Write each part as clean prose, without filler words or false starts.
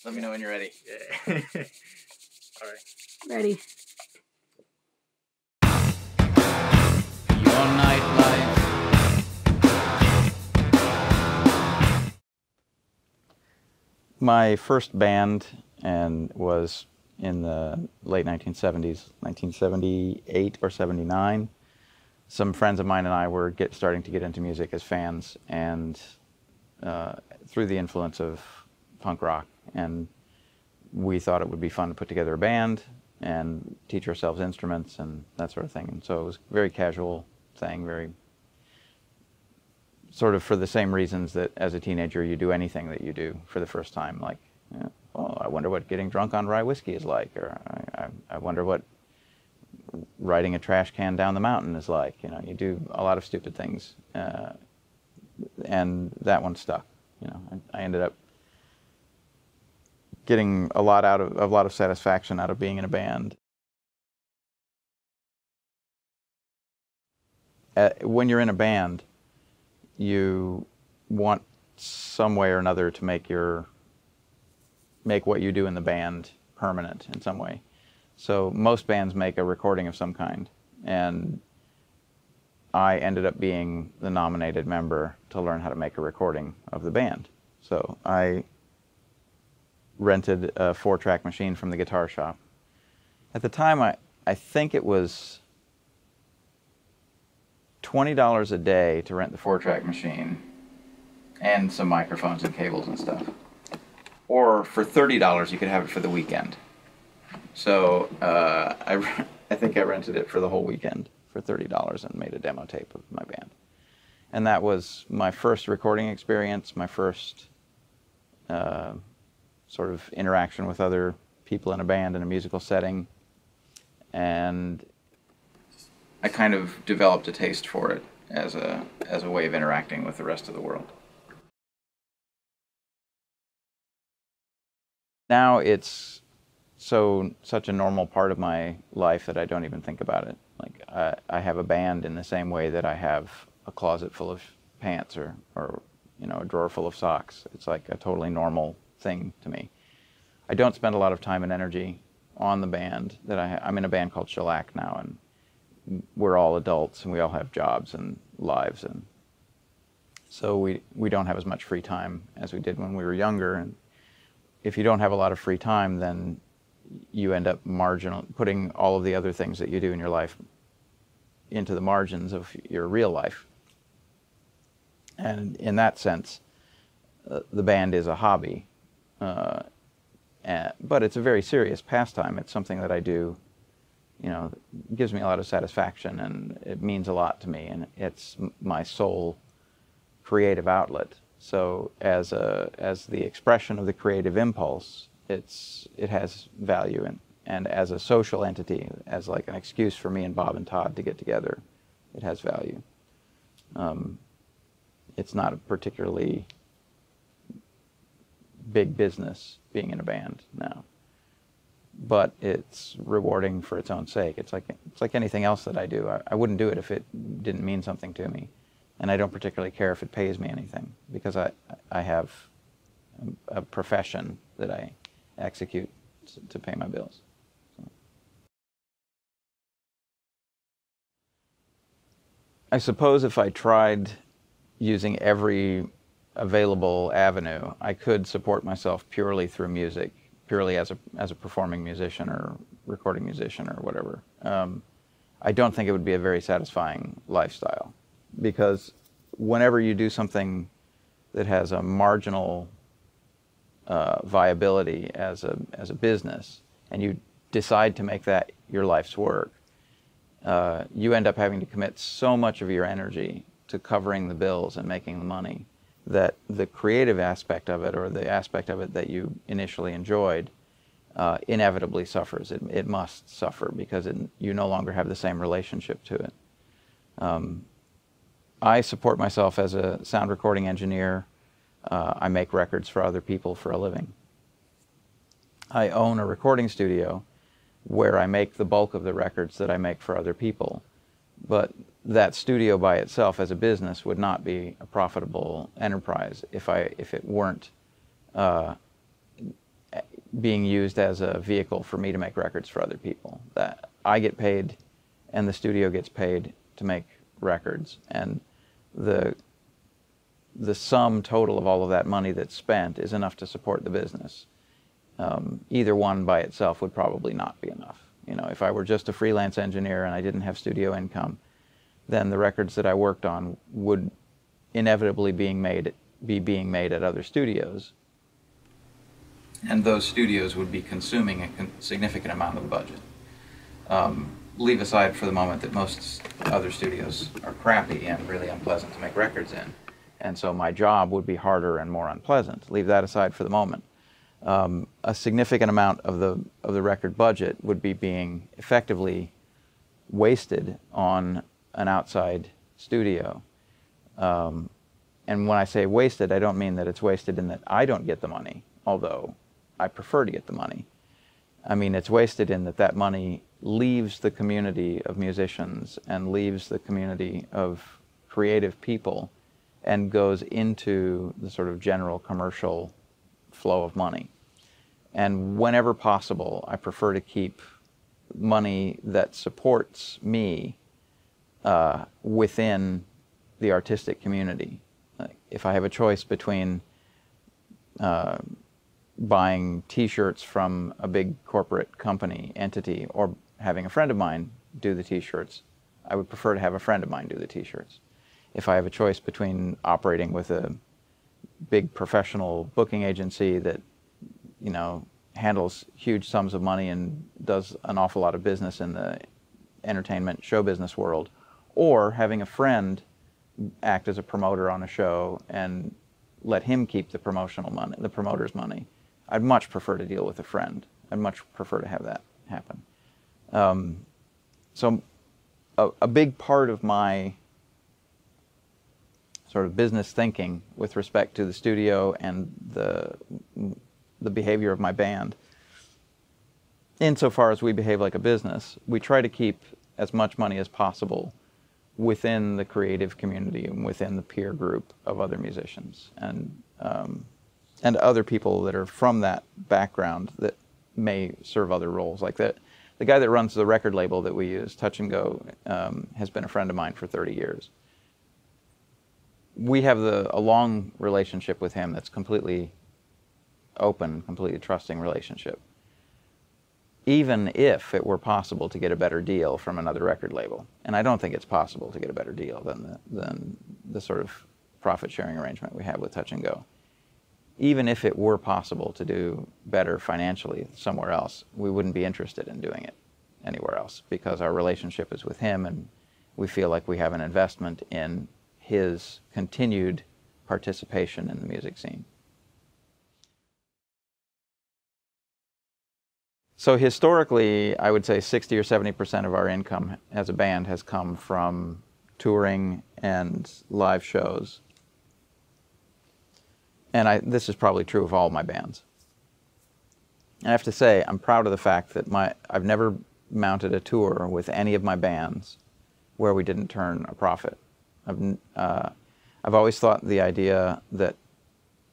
Let me know when you're ready. Yeah. All right. Ready. Your nightlife. My first band was in the late 1970s, 1978 or 79. Some friends of mine and I were starting to get into music as fans, and through the influence of punk rock, and we thought it would be fun to put together a band and teach ourselves instruments and that sort of thing. And so it was a very casual thing, very sort of for the same reasons that as a teenager you do anything that you do for the first time, like, oh, I wonder what getting drunk on rye whiskey is like, or I wonder what riding a trash can down the mountain is like. You know, you do a lot of stupid things, and that one stuck. You know, I ended up getting a lot of satisfaction out of being in a band. When you're in a band, you want some way or another to make what you do in the band permanent in some way. So most bands make a recording of some kind, and I ended up being the nominated member to learn how to make a recording of the band. So I rented a 4-track machine from the guitar shop. At the time, I think it was $20 a day to rent the 4-track machine and some microphones and cables and stuff. Or for $30 you could have it for the weekend. So I think I rented it for the whole weekend for $30 and made a demo tape of my band. And that was my first recording experience, my first sort of interaction with other people in a band in a musical setting. And I kind of developed a taste for it as a way of interacting with the rest of the world. Now it's such a normal part of my life that I don't even think about it. Like I have a band in the same way that I have a closet full of pants or you know, a drawer full of socks. It's like a totally normal thing to me. I don't spend a lot of time and energy on the band that I'm in a band called Shellac now, and we're all adults and we all have jobs and lives, and so we don't have as much free time as we did when we were younger. And if you don't have a lot of free time, then you end up putting all of the other things that you do in your life into the margins of your real life. And in that sense, the band is a hobby, but it's a very serious pastime. It's something that I do, you know, it gives me a lot of satisfaction, and it means a lot to me, and it's my sole creative outlet. So as the expression of the creative impulse, it has value, and as a social entity, as like an excuse for me and Bob and Todd to get together, it has value. It's not a particularly big business being in a band now, but it's rewarding for its own sake. It's like anything else that I do. I wouldn't do it if it didn't mean something to me, and I don't particularly care if it pays me anything, because I have a profession that I execute to pay my bills. So. I suppose if I tried using every available avenue, I could support myself purely through music, purely as a performing musician or recording musician or whatever. I don't think it would be a very satisfying lifestyle, because whenever you do something that has a marginal viability as a business, and you decide to make that your life's work, you end up having to commit so much of your energy to covering the bills and making the money that the creative aspect of it, or the aspect of it that you initially enjoyed, inevitably suffers. It must suffer, because you no longer have the same relationship to it. I support myself as a sound recording engineer. I make records for other people for a living. I own a recording studio where I make the bulk of the records that I make for other people. But that studio by itself as a business would not be a profitable enterprise if it weren't being used as a vehicle for me to make records for other people. That I get paid and the studio gets paid to make records, and the sum total of all of that money that's spent is enough to support the business. Either one by itself would probably not be enough. You know, if I were just a freelance engineer and I didn't have studio income, then the records that I worked on would inevitably be being made at other studios. And those studios would be consuming a significant amount of the budget. Leave aside for the moment that most other studios are crappy and really unpleasant to make records in, and so my job would be harder and more unpleasant. Leave that aside for the moment. A significant amount of the record budget would be being effectively wasted on an outside studio. And when I say wasted, I don't mean that it's wasted in that I don't get the money, although I prefer to get the money. I mean it's wasted in that that money leaves the community of musicians and leaves the community of creative people and goes into the sort of general commercial flow of money. And whenever possible, I prefer to keep money that supports me within the artistic community. If I have a choice between buying T-shirts from a big corporate company entity or having a friend of mine do the T-shirts, I would prefer to have a friend of mine do the T-shirts. If I have a choice between operating with a big professional booking agency that, you know, handles huge sums of money and does an awful lot of business in the entertainment show business world, or having a friend act as a promoter on a show and let him keep the promotional money, the promoter's money, I'd much prefer to deal with a friend. I'd much prefer to have that happen. So a big part of my sort of business thinking with respect to the studio and the behavior of my band, insofar as we behave like a business, we try to keep as much money as possible within the creative community and within the peer group of other musicians and other people that are from that background that may serve other roles. Like the guy that runs the record label that we use, Touch and Go, has been a friend of mine for 30 years. We have a long relationship with him that's completely open, completely trusting relationship. Even if it were possible to get a better deal from another record label, and I don't think it's possible to get a better deal than the sort of profit-sharing arrangement we have with Touch and Go. Even if it were possible to do better financially somewhere else, we wouldn't be interested in doing it anywhere else because our relationship is with him and we feel like we have an investment in his continued participation in the music scene. So historically, I would say 60 or 70% of our income as a band has come from touring and live shows. And this is probably true of all my bands. And I have to say, I'm proud of the fact that I've never mounted a tour with any of my bands where we didn't turn a profit. I've always thought the idea that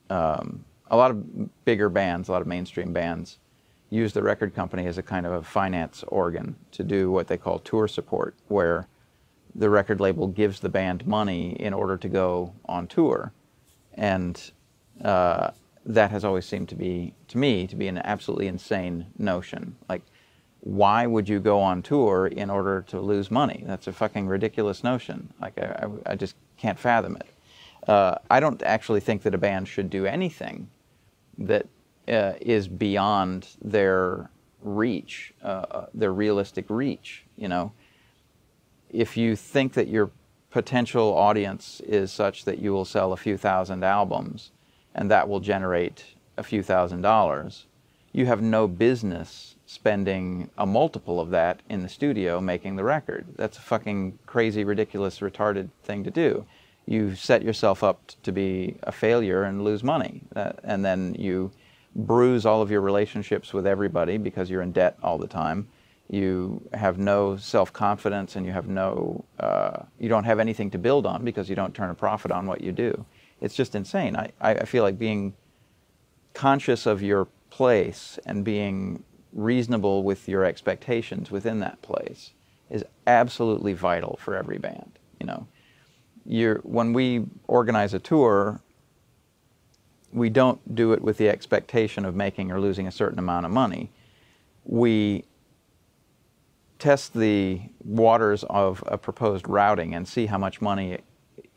a lot of bigger bands, a lot of mainstream bands, use the record company as a kind of a finance organ to do what they call tour support, where the record label gives the band money in order to go on tour. And that has always seemed to me to be an absolutely insane notion. Like, why would you go on tour in order to lose money? That's a fucking ridiculous notion. Like, I just can't fathom it. I don't actually think that a band should do anything that is beyond their reach, their realistic reach, you know. If you think that your potential audience is such that you will sell a few thousand albums and that will generate a few $1,000s, you have no business spending a multiple of that in the studio making the record. That's a fucking crazy, ridiculous, retarded thing to do. You set yourself up to be a failure and lose money. And then you bruise all of your relationships with everybody because you're in debt all the time. You have no self-confidence and you have you don't have anything to build on because you don't turn a profit on what you do. It's just insane. I feel like being conscious of your place and being reasonable with your expectations within that place is absolutely vital for every band. You know, when we organize a tour, we don't do it with the expectation of making or losing a certain amount of money. We test the waters of a proposed routing and see how much money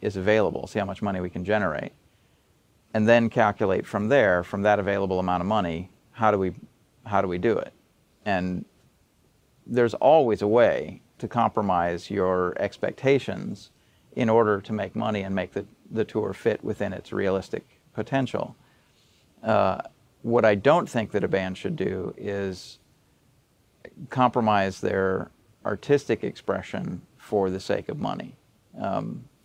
is available, see how much money we can generate, and then calculate from there, from that available amount of money, how do we do it? And there's always a way to compromise your expectations in order to make money and make the tour fit within its realistic potential. What I don't think that a band should do is compromise their artistic expression for the sake of money.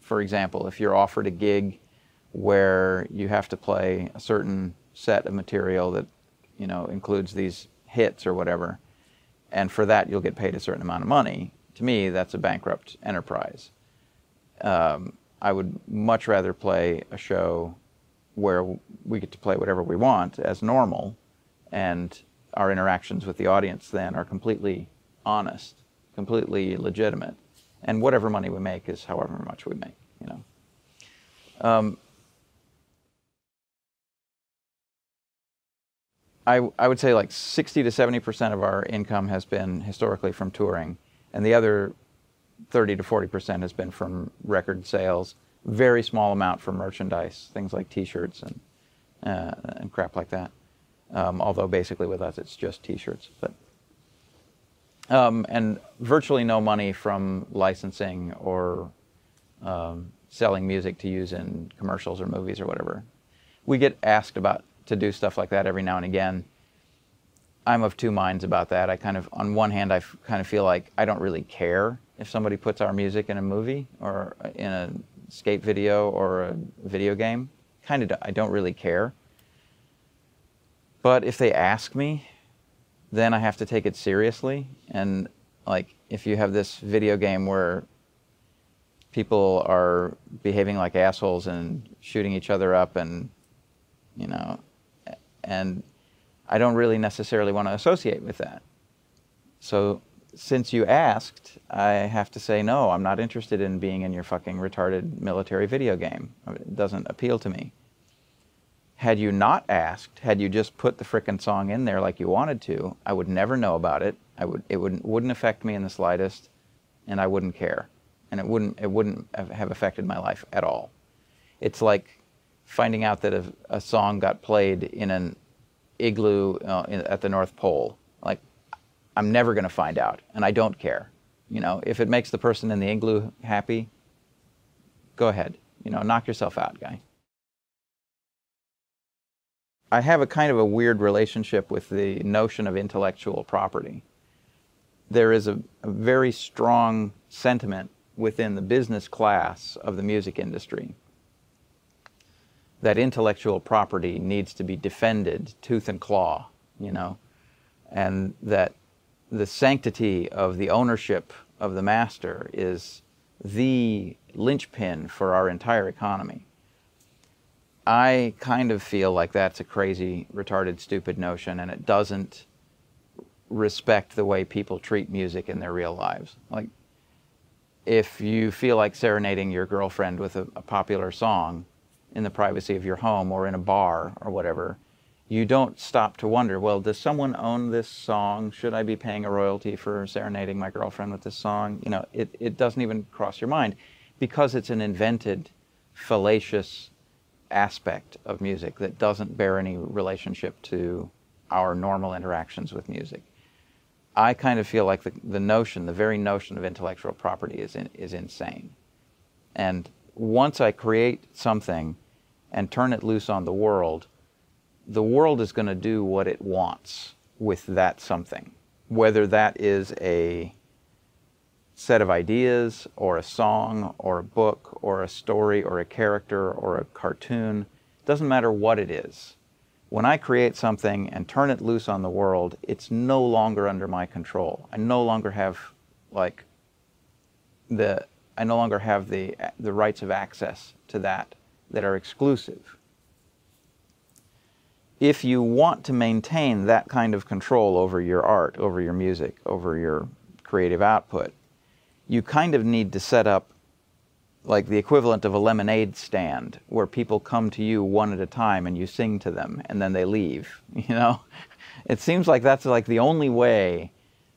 For example, if you're offered a gig where you have to play a certain set of material that, you know, includes these hits or whatever, and for that you'll get paid a certain amount of money, to me that's a bankrupt enterprise. I would much rather play a show where we get to play whatever we want as normal, and our interactions with the audience then are completely honest, completely legitimate, and whatever money we make is however much we make, you know. I would say like 60 to 70% of our income has been historically from touring, and the other 30 to 40% has been from record sales. Very small amount from merchandise, things like T-shirts and crap like that. Although basically with us it's just T-shirts. But and virtually no money from licensing or selling music to use in commercials or movies or whatever. We get asked to do stuff like that every now and again. I'm of two minds about that. On one hand, I kind of feel like I don't really care if somebody puts our music in a movie or in a skate video or a video game. I don't really care. But if they ask me, then I have to take it seriously. And like, if you have this video game where people are behaving like assholes and shooting each other up, and you know, and I don't really necessarily want to associate with that. So since you asked, I have to say no, I'm not interested in being in your fucking retarded military video game. It doesn't appeal to me. Had you not asked, had you just put the frickin' song in there like you wanted to, I would never know about it. It wouldn't affect me in the slightest, and I wouldn't care. And it wouldn't have affected my life at all. It's like finding out that a song got played in an igloo at the North Pole. Like, I'm never going to find out, and I don't care. You know, if it makes the person in the igloo happy, go ahead. You know, knock yourself out, guy. I have a kind of a weird relationship with the notion of intellectual property. There is a very strong sentiment within the business class of the music industry that intellectual property needs to be defended tooth and claw, you know, and that the sanctity of the ownership of the master is the linchpin for our entire economy. I kind of feel like that's a crazy, retarded, stupid notion, and it doesn't respect the way people treat music in their real lives. Like, if you feel like serenading your girlfriend with a popular song in the privacy of your home or in a bar or whatever, you don't stop to wonder, well, does someone own this song? Should I be paying a royalty for serenading my girlfriend with this song? You know, it doesn't even cross your mind, because it's an invented, fallacious aspect of music that doesn't bear any relationship to our normal interactions with music. I kind of feel like the very notion of intellectual property is insane. And once I create something and turn it loose on the world is going to do what it wants with that something. Whether that is a set of ideas, or a song, or a book, or a story, or a character, or a cartoon, doesn't matter what it is. When I create something and turn it loose on the world, it's no longer under my control. I no longer have the rights of access to that are exclusive. if you want to maintain that kind of control over your art, over your music, over your creative output, you kind of need to set up like the equivalent of a lemonade stand where people come to you one at a time and you sing to them and then they leave, you know? It seems like that's like the only way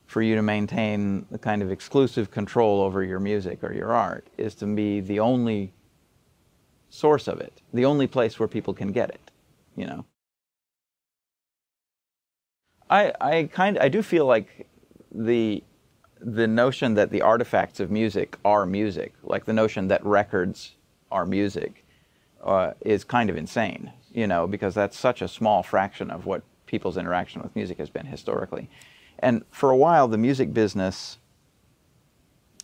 for you to maintain the kind of exclusive control over your music or your art, is to be the only source of it, the only place where people can get it, you know? I do feel like the notion that the artifacts of music are music, like the notion that records are music, is kind of insane, you know, because that's such a small fraction of what people's interaction with music has been historically. And for a while, the music business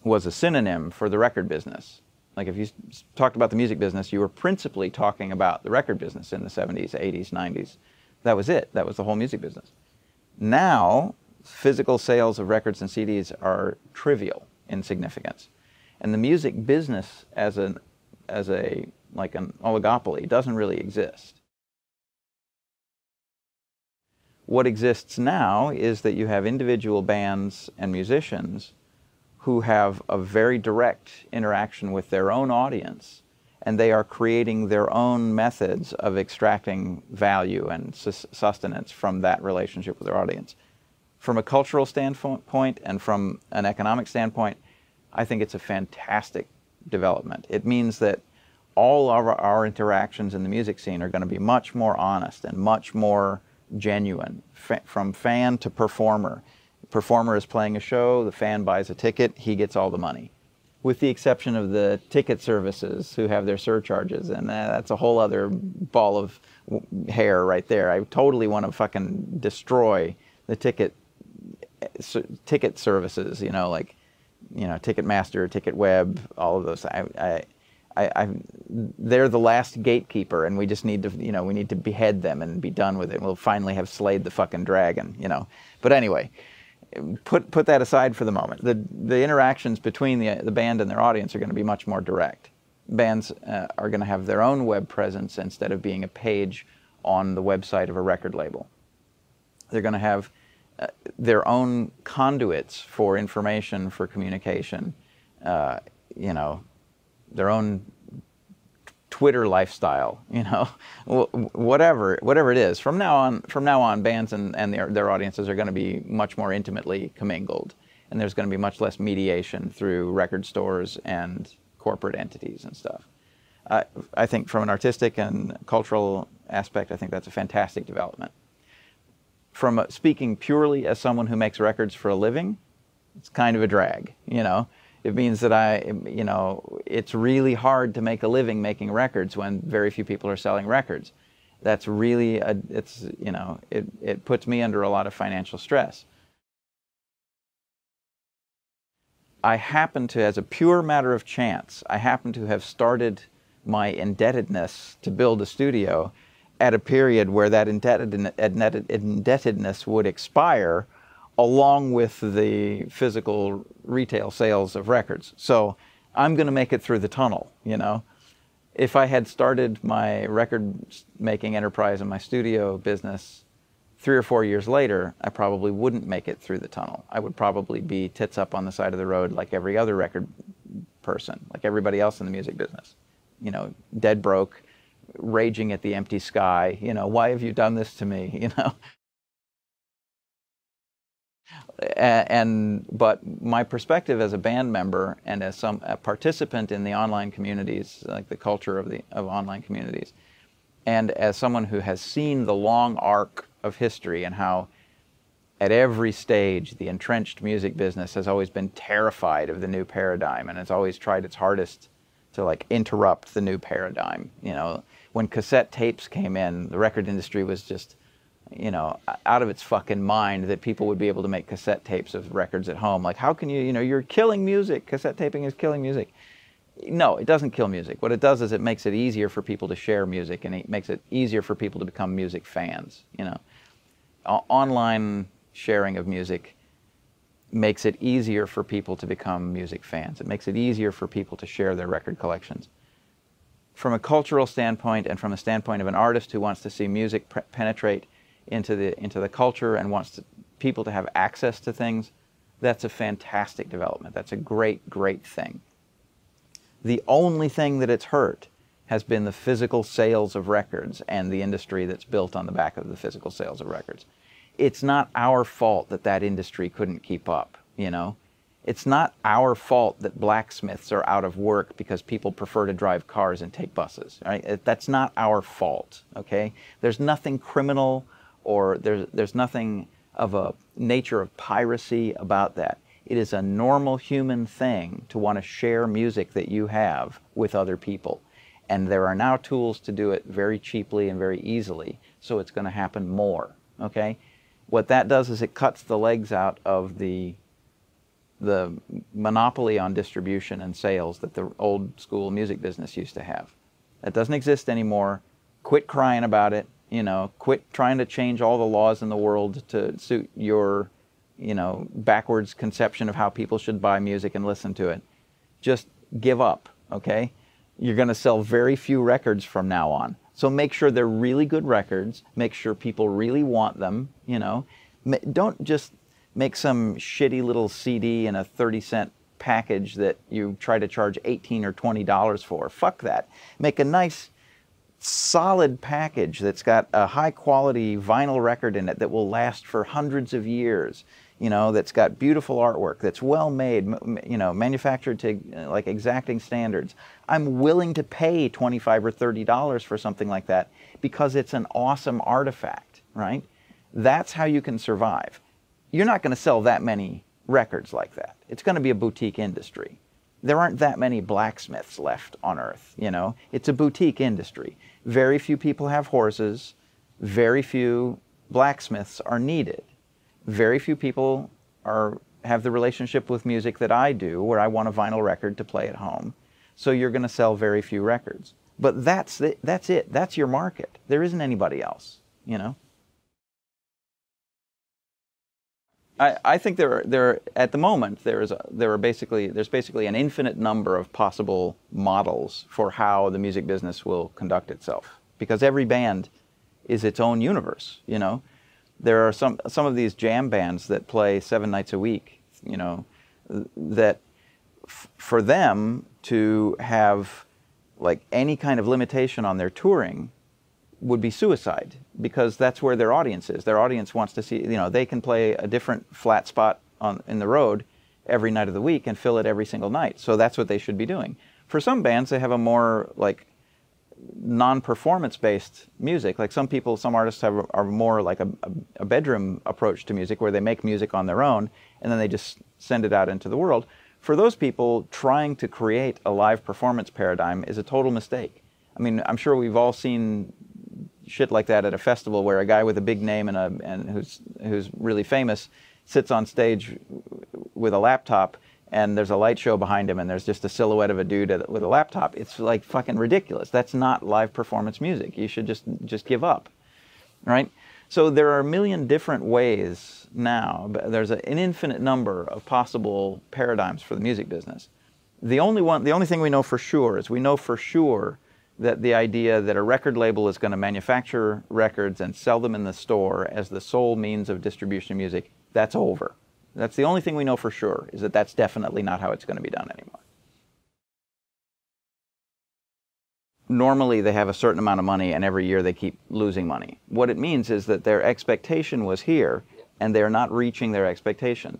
was a synonym for the record business. Like if you talked about the music business, you were principally talking about the record business in the 70s, 80s, 90s. That was it. That was the whole music business. Now, physical sales of records and CDs are trivial in significance. And the music business as a like an oligopoly doesn't really exist. What exists now is that you have individual bands and musicians who have a very direct interaction with their own audience, and they are creating their own methods of extracting value and sustenance from that relationship with their audience. From a cultural standpoint and from an economic standpoint, I think it's a fantastic development. It means that all of our interactions in the music scene are going to be much more honest and much more genuine, from fan to performer. The performer is playing a show, the fan buys a ticket, he gets all the money. With the exception of the ticket services who have their surcharges, and that's a whole other ball of hair right there. I totally want to fucking destroy the ticket services, you know, like, you know, Ticketmaster, TicketWeb, all of those. They're the last gatekeeper, and we just need to, you know, we need to behead them and be done with it. We'll finally have slayed the fucking dragon, you know. But anyway, put that aside for the moment. The interactions between the band and their audience are going to be much more direct. Bands are going to have their own web presence instead of being a page on the website of a record label. They're going to have their own conduits for information, for communication, you know, their own Twitter lifestyle, you know, whatever it is. From now on, bands and their audiences are going to be much more intimately commingled, and there's going to be much less mediation through record stores and corporate entities and stuff. I think from an artistic and cultural aspect, I think that's a fantastic development. From speaking purely as someone who makes records for a living, it's kind of a drag, you know. It means that you know, it's really hard to make a living making records when very few people are selling records. That's really, it's, you know, it puts me under a lot of financial stress. I happen to, as a pure matter of chance, I happen to have started my indebtedness to build a studio at a period where that indebtedness would expire along with the physical retail sales of records. So I'm going to make it through the tunnel, you know. If I had started my record-making enterprise and my studio business 3 or 4 years later, I probably wouldn't make it through the tunnel. I would probably be tits up on the side of the road like every other record person, like everybody else in the music business. You know, dead broke, raging at the empty sky, you know, why have you done this to me, you know? But my perspective as a band member and as a participant in the online communities, like the culture of online communities, and as someone who has seen the long arc of history and how at every stage the entrenched music business has always been terrified of the new paradigm and has always tried its hardest to like interrupt the new paradigm. You know, when cassette tapes came in, the record industry was just, you know, out of its fucking mind that people would be able to make cassette tapes of records at home. Like, how can you, you know, you're killing music. Cassette taping is killing music. No, it doesn't kill music. What it does is it makes it easier for people to share music, and it makes it easier for people to become music fans, you know. Online sharing of music makes it easier for people to become music fans. It makes it easier for people to share their record collections. from a cultural standpoint and from a standpoint of an artist who wants to see music penetrate into the culture and wants people to have access to things, that's a fantastic development. That's a great, great thing. The only thing that it's hurt has been the physical sales of records and the industry that's built on the back of the physical sales of records. It's not our fault that that industry couldn't keep up, you know? It's not our fault that blacksmiths are out of work because people prefer to drive cars and take buses, right? That's not our fault, okay? There's nothing criminal or there's nothing of a nature of piracy about that. It is a normal human thing to want to share music that you have with other people. And there are now tools to do it very cheaply and very easily, so it's going to happen more, okay? What that does is it cuts the legs out of the monopoly on distribution and sales that the old school music business used to have. That doesn't exist anymore. Quit crying about it, you know, quit trying to change all the laws in the world to suit your, you know, backwards conception of how people should buy music and listen to it. Just give up, okay? You're going to sell very few records from now on. So make sure they're really good records. Make sure people really want them, you know. Don't just make some shitty little CD in a 30-cent package that you try to charge $18 or $20 for. Fuck that. Make a nice, solid package that's got a high-quality vinyl record in it that will last for hundreds of years, you know, that's got beautiful artwork, that's well-made, you know, manufactured to, like, exacting standards. I'm willing to pay $25 or $30 for something like that because it's an awesome artifact, right? That's how you can survive. You're not going to sell that many records like that. It's going to be a boutique industry. There aren't that many blacksmiths left on Earth, you know. It's a boutique industry. Very few people have horses. Very few blacksmiths are needed. Very few people have the relationship with music that I do, where I want a vinyl record to play at home. So you're going to sell very few records. But that's it. That's your market. There isn't anybody else, you know. I think at the moment there's basically an infinite number of possible models for how the music business will conduct itself, because every band is its own universe, you know. There are some of these jam bands that play 7 nights a week, you know, that for them to have like any kind of limitation on their touring would be suicide, because that's where their audience is. Their audience wants to see, you know, they can play a different flat spot in the road every night of the week and fill it every single night. So that's what they should be doing. For some bands, they have a more like non-performance based music. Like some artists are more like a bedroom approach to music, where they make music on their own and then they just send it out into the world. For those people, trying to create a live performance paradigm is a total mistake. I mean, I'm sure we've all seen shit like that at a festival, where a guy with a big name and who's really famous sits on stage with a laptop, and there's a light show behind him, and there's just a silhouette of a dude with a laptop. It's like fucking ridiculous. That's not live performance music. You should just give up, right? So there are a million different ways now. But there's an infinite number of possible paradigms for the music business. The only thing we know for sure is that the idea that a record label is going to manufacture records and sell them in the store as the sole means of distribution of music, that's over. That's the only thing we know for sure, is that that's definitely not how it's going to be done anymore. Normally they have a certain amount of money and every year they keep losing money. What it means is that their expectation was here and they're not reaching their expectation.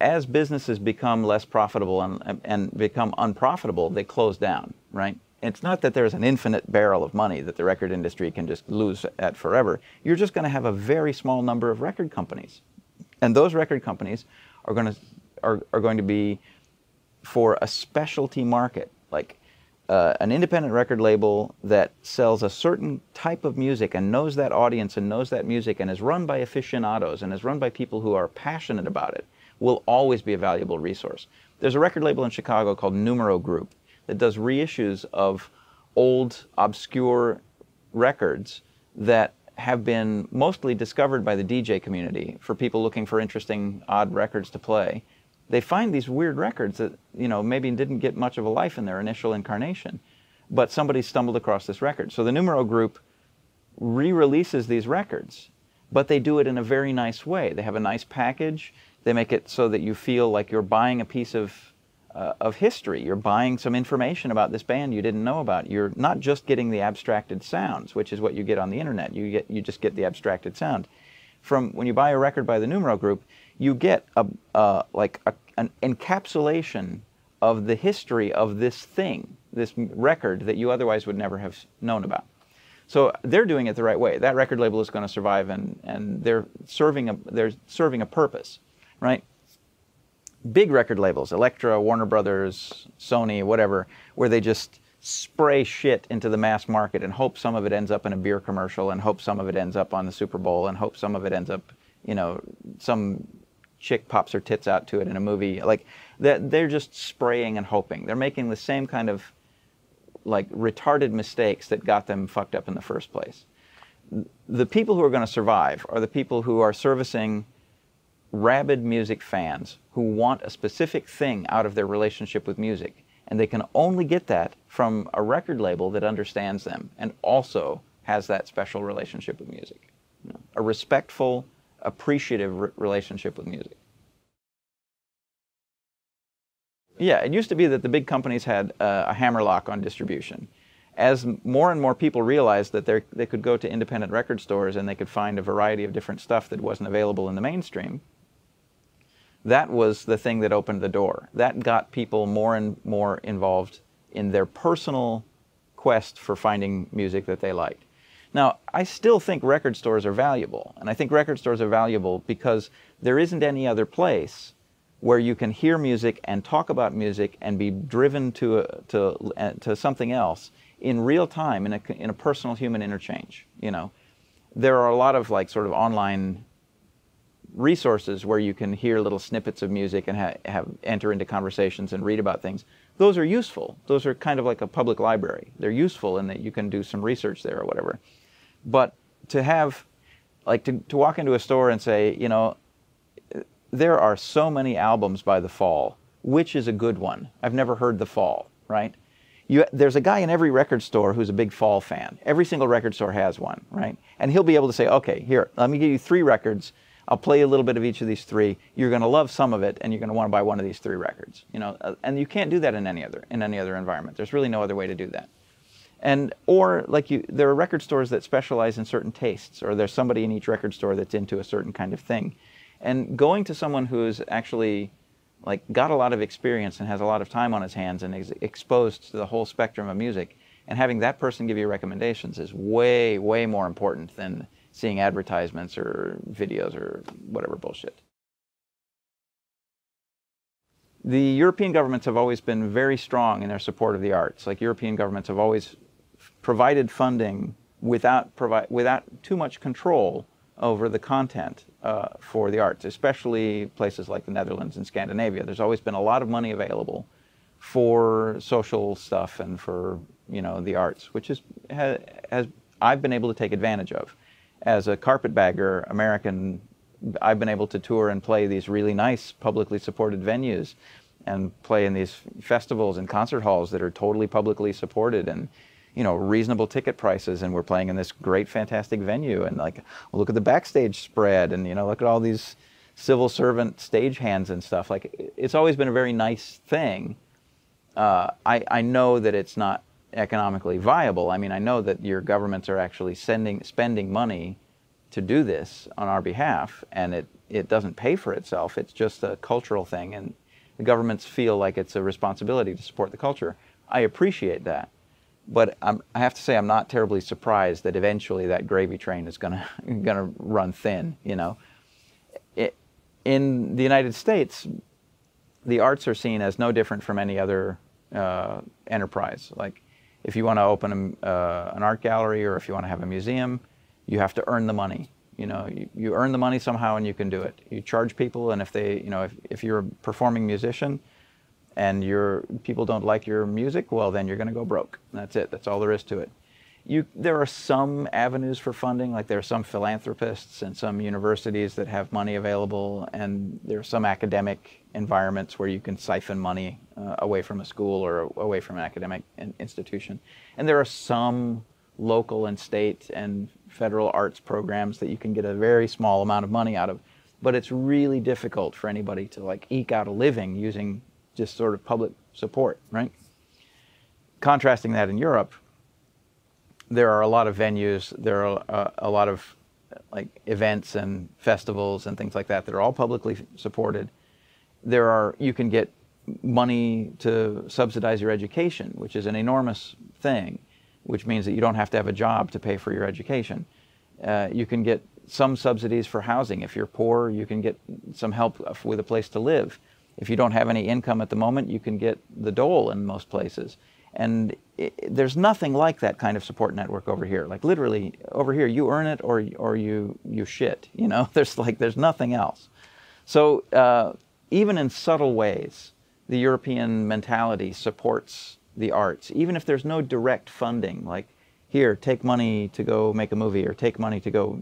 As businesses become less profitable and become unprofitable, they close down, right? It's not that there's an infinite barrel of money that the record industry can just lose at forever. You're just going to have a very small number of record companies. And those record companies are going to be for a specialty market, like an independent record label that sells a certain type of music and knows that audience and knows that music and is run by aficionados and is run by people who are passionate about it, will always be a valuable resource. There's a record label in Chicago called Numero Group that does reissues of old, obscure records that have been mostly discovered by the DJ community for people looking for interesting, odd records to play. They find these weird records that, you know, maybe didn't get much of a life in their initial incarnation, but somebody stumbled across this record. So the Numero Group re-releases these records, but they do it in a very nice way. They have a nice package. They make it so that you feel like you're buying a piece of history. You're buying some information about this band you didn't know about. You're not just getting the abstracted sounds, which is what you get on the internet. You just get the abstracted sound. From when you buy a record by the Numero Group, you get an encapsulation of the history of this thing, this record that you otherwise would never have known about. So they're doing it the right way. That record label is going to survive, and they're serving a purpose, right? Big record labels, Elektra, Warner Brothers, Sony, whatever, where they just spray shit into the mass market and hope some of it ends up in a beer commercial, and hope some of it ends up on the Super Bowl, and hope some of it ends up, some chick pops her tits out to it in a movie. Like, they're just spraying and hoping. They're making the same kind of like retarded mistakes that got them fucked up in the first place. The people who are going to survive are the people who are servicing rabid music fans who want a specific thing out of their relationship with music, and they can only get that from a record label that understands them and also has that special relationship with music. A respectful, appreciative relationship with music. Yeah, it used to be that the big companies had a hammerlock on distribution. As more and more people realized that they could go to independent record stores and they could find a variety of different stuff that wasn't available in the mainstream, that was the thing that opened the door. That got people more and more involved in their personal quest for finding music that they liked. Now, I still think record stores are valuable, and I think record stores are valuable because there isn't any other place where you can hear music and talk about music and be driven to something else in real time, in a personal human interchange. There are a lot of like sort of online resources where you can hear little snippets of music and enter into conversations and read about things. Those are useful. Those are kind of like a public library. They're useful in that you can do some research there or whatever. But to have, like, to walk into a store and say, there are so many albums by The Fall. Which is a good one? I've never heard The Fall, right? There's a guy in every record store who's a big Fall fan. Every single record store has one, right? And he'll be able to say, okay, here, let me give you 3 records. I'll play you a little bit of each of these 3. You're going to love some of it, and you're going to want to buy one of these 3 records. And you can't do that in any other environment. There's really no other way to do that. There are record stores that specialize in certain tastes, or there's somebody in each record store that's into a certain kind of thing. And going to someone who's actually got a lot of experience and has a lot of time on his hands and is exposed to the whole spectrum of music, and having that person give you recommendations is way, way more important than seeing advertisements or videos or whatever bullshit. The European governments have always been very strong in their support of the arts. European governments have always provided funding without too much control over the content for the arts, especially places like the Netherlands and Scandinavia. There's always been a lot of money available for social stuff and for the arts, which has I've been able to take advantage of. As a carpetbagger American, I've been able to tour and play these really nice publicly supported venues and play in these festivals and concert halls that are totally publicly supported and reasonable ticket prices, and we're playing in this great, fantastic venue, and look at the backstage spread, and look at all these civil servant stagehands and stuff. It's always been a very nice thing. I know that it's not economically viable. I mean, I know that your governments are actually spending money to do this on our behalf, and it doesn't pay for itself. It's just a cultural thing, and the governments feel like it's a responsibility to support the culture. I appreciate that. But I have to say, I'm not terribly surprised that eventually that gravy train is gonna run thin. In the United States, the arts are seen as no different from any other enterprise. If you want to open an art gallery or if you want to have a museum, you have to earn the money. You earn the money somehow, and you can do it. You charge people, and if you're a performing musician, and people don't like your music, well, then you're going to go broke. That's it. That's all there is to it. There are some avenues for funding, like there are some philanthropists and some universities that have money available, and there are some academic environments where you can siphon money away from a school or away from an academic institution. And there are some local and state and federal arts programs that you can get a very small amount of money out of. But it's really difficult for anybody to like eke out a living using just sort of public support, right? Contrasting that in Europe, there are a lot of venues, there are a lot of like events and festivals and things like that that are all publicly supported. You can get money to subsidize your education, which is an enormous thing, which means that you don't have to have a job to pay for your education. You can get some subsidies for housing. If you're poor, you can get some help with a place to live. If you don't have any income at the moment, you can get the dole in most places. And there's nothing like that kind of support network over here. Like literally over here, you earn it or you shit. You know, there's nothing else. So even in subtle ways, the European mentality supports the arts, even if there's no direct funding. Like here, take money to go make a movie, or take money to go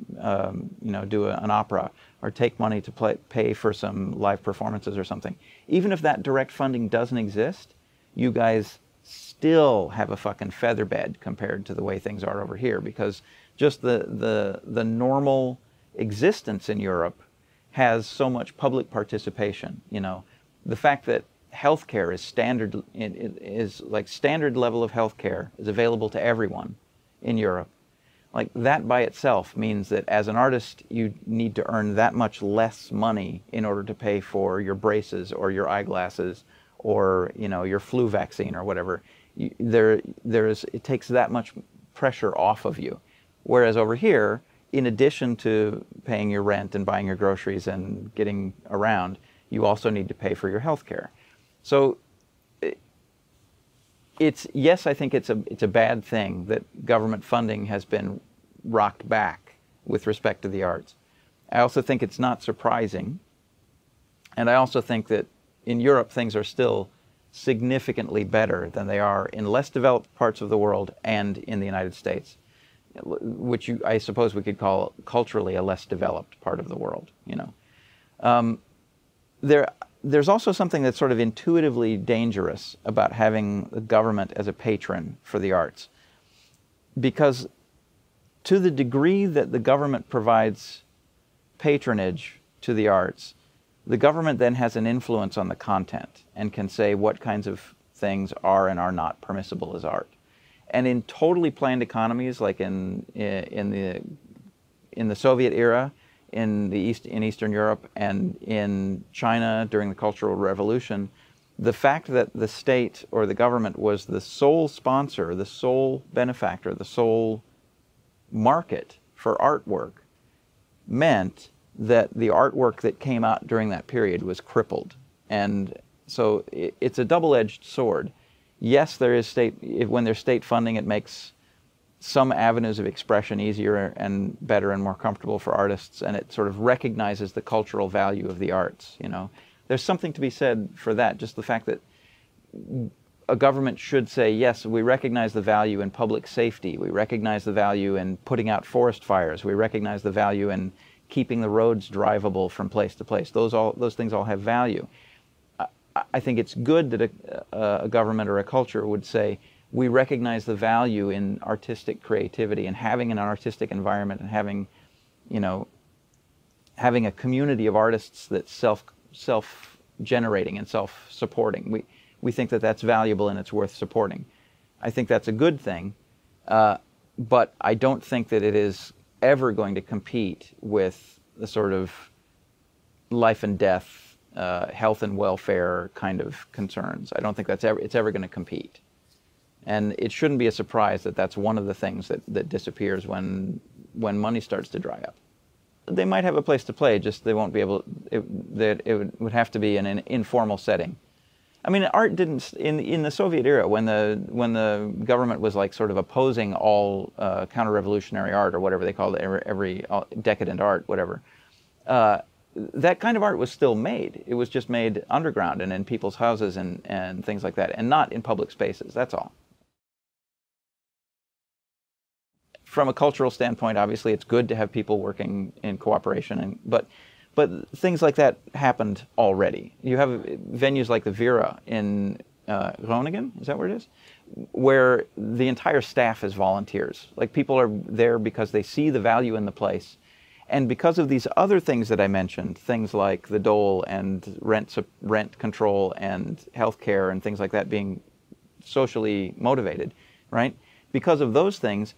do an opera, or take money to pay for some live performances or something. Even if that direct funding doesn't exist, you guys still have a fucking feather bed compared to the way things are over here, because just the normal existence in Europe has so much public participation. You know, the fact that healthcare is standard, is like standard level of healthcare is available to everyone in Europe. Like that by itself means that as an artist, you need to earn that much less money in order to pay for your braces or your eyeglasses or your flu vaccine or whatever. It takes that much pressure off of you. Whereas over here, in addition to paying your rent and buying your groceries and getting around, you also need to pay for your health care. So yes, I think it's a bad thing that government funding has been rocked back with respect to the arts. I also think it's not surprising. And I also think that in Europe, things are still significantly better than they are in less developed parts of the world and in the United States, which I suppose we could call culturally a less developed part of the world. There's also something that's sort of intuitively dangerous about having the government as a patron for the arts, because to the degree that the government provides patronage to the arts, the government then has an influence on the content and can say what kinds of things are and are not permissible as art. And in totally planned economies, like in the Soviet era, in Eastern Europe, and in China during the Cultural Revolution, the fact that the state or the government was the sole sponsor, the sole benefactor, the sole market for artwork meant that the artwork that came out during that period was crippled. And so it's a double-edged sword. Yes, there is when there's state funding, it makes some avenues of expression easier and better and more comfortable for artists, and it sort of recognizes the cultural value of the arts. There's something to be said for that, just the fact that a government should say, yes, we recognize the value in public safety, we recognize the value in putting out forest fires, we recognize the value in keeping the roads drivable from place to place. Those things all have value. I think it's good that a government or a culture would say, we recognize the value in artistic creativity and having an artistic environment and having a community of artists that's self-generating and self-supporting. We think that that's valuable and it's worth supporting. I think that's a good thing, but I don't think that it is ever going to compete with the sort of life and death, health and welfare kind of concerns. I don't think it's ever going to compete. And it shouldn't be a surprise that that's one of the things that disappears when money starts to dry up. They might have a place to play, just they won't be able. It would have to be in an informal setting. I mean, art didn't in the Soviet era when the government was like sort of opposing all counter-revolutionary art or whatever they called it, every decadent art, whatever. That kind of art was still made. It was just made underground and in people's houses and things like that, and not in public spaces. That's all. from a cultural standpoint, obviously, it's good to have people working in cooperation, but things like that happened already. You have venues like the Vera in Groningen, is that where it is? Where the entire staff is volunteers. Like, people are there because they see the value in the place. And because of these other things that I mentioned, things like the dole and rent control and healthcare and things like that being socially motivated, right? Because of those things,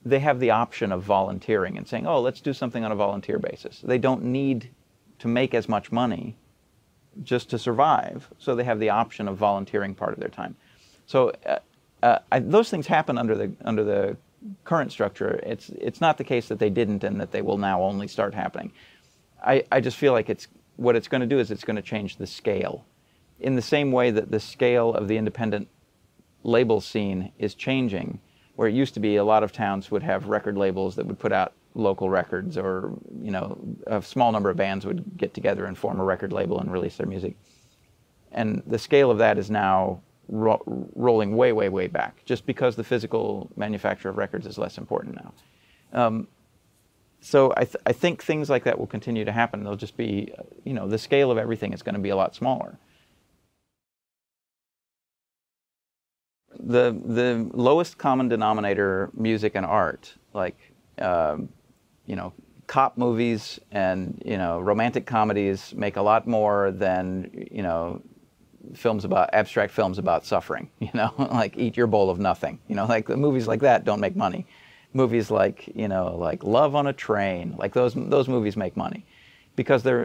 they have the option of volunteering and saying, oh, let's do something on a volunteer basis. They don't need to make as much money just to survive, so they have the option of volunteering part of their time. So those things happen under the current structure. It's not the case that they didn't and that they will now only start happening. I just feel like what it's going to do is it's going to change the scale. In the same way that the scale of the independent label scene is changing, where it used to be a lot of towns would have record labels that would put out local records, or, you know, a small number of bands would get together and form a record label and release their music. And the scale of that is now rolling way, way, way back, just because the physical manufacture of records is less important now. So I think things like that will continue to happen. They'll just be, you know, the scale of everything is going to be a lot smaller. The lowest common denominator music and art, like, you know, cop movies and, you know, romantic comedies make a lot more than, you know, abstract films about suffering, you know, like Eat Your Bowl of Nothing, you know, like movies like that don't make money. Movies like, you know, like Love on a Train, like those movies make money because they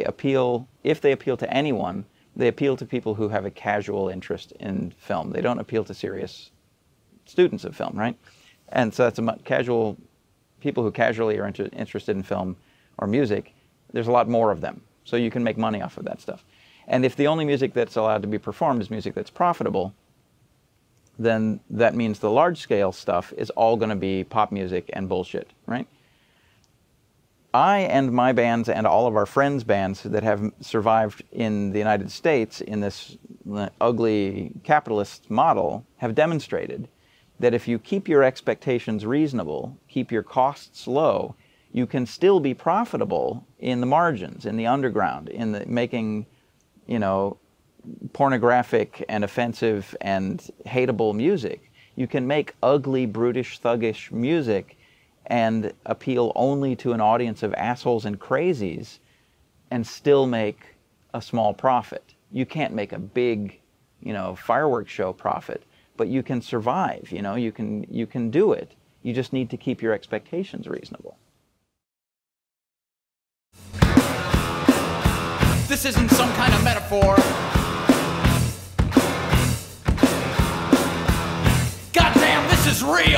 appeal, if they appeal to anyone, they appeal to people who have a casual interest in film. They don't appeal to serious students of film, right? And so that's casual people who casually are interested in film or music. There's a lot more of them, so you can make money off of that stuff. And if the only music that's allowed to be performed is music that's profitable, then that means the large-scale stuff is all going to be pop music and bullshit, right? I and my bands and all of our friends' bands that have survived in the United States in this ugly capitalist model have demonstrated that if you keep your expectations reasonable, keep your costs low, you can still be profitable in the margins, in the underground, in the making, you know, pornographic and offensive and hateable music. You can make ugly, brutish, thuggish music and appeal only to an audience of assholes and crazies and still make a small profit. You can't make a big, you know, fireworks show profit, but you can survive, you know, you can do it. You just need to keep your expectations reasonable. This isn't some kind of metaphor. Goddamn, this is real!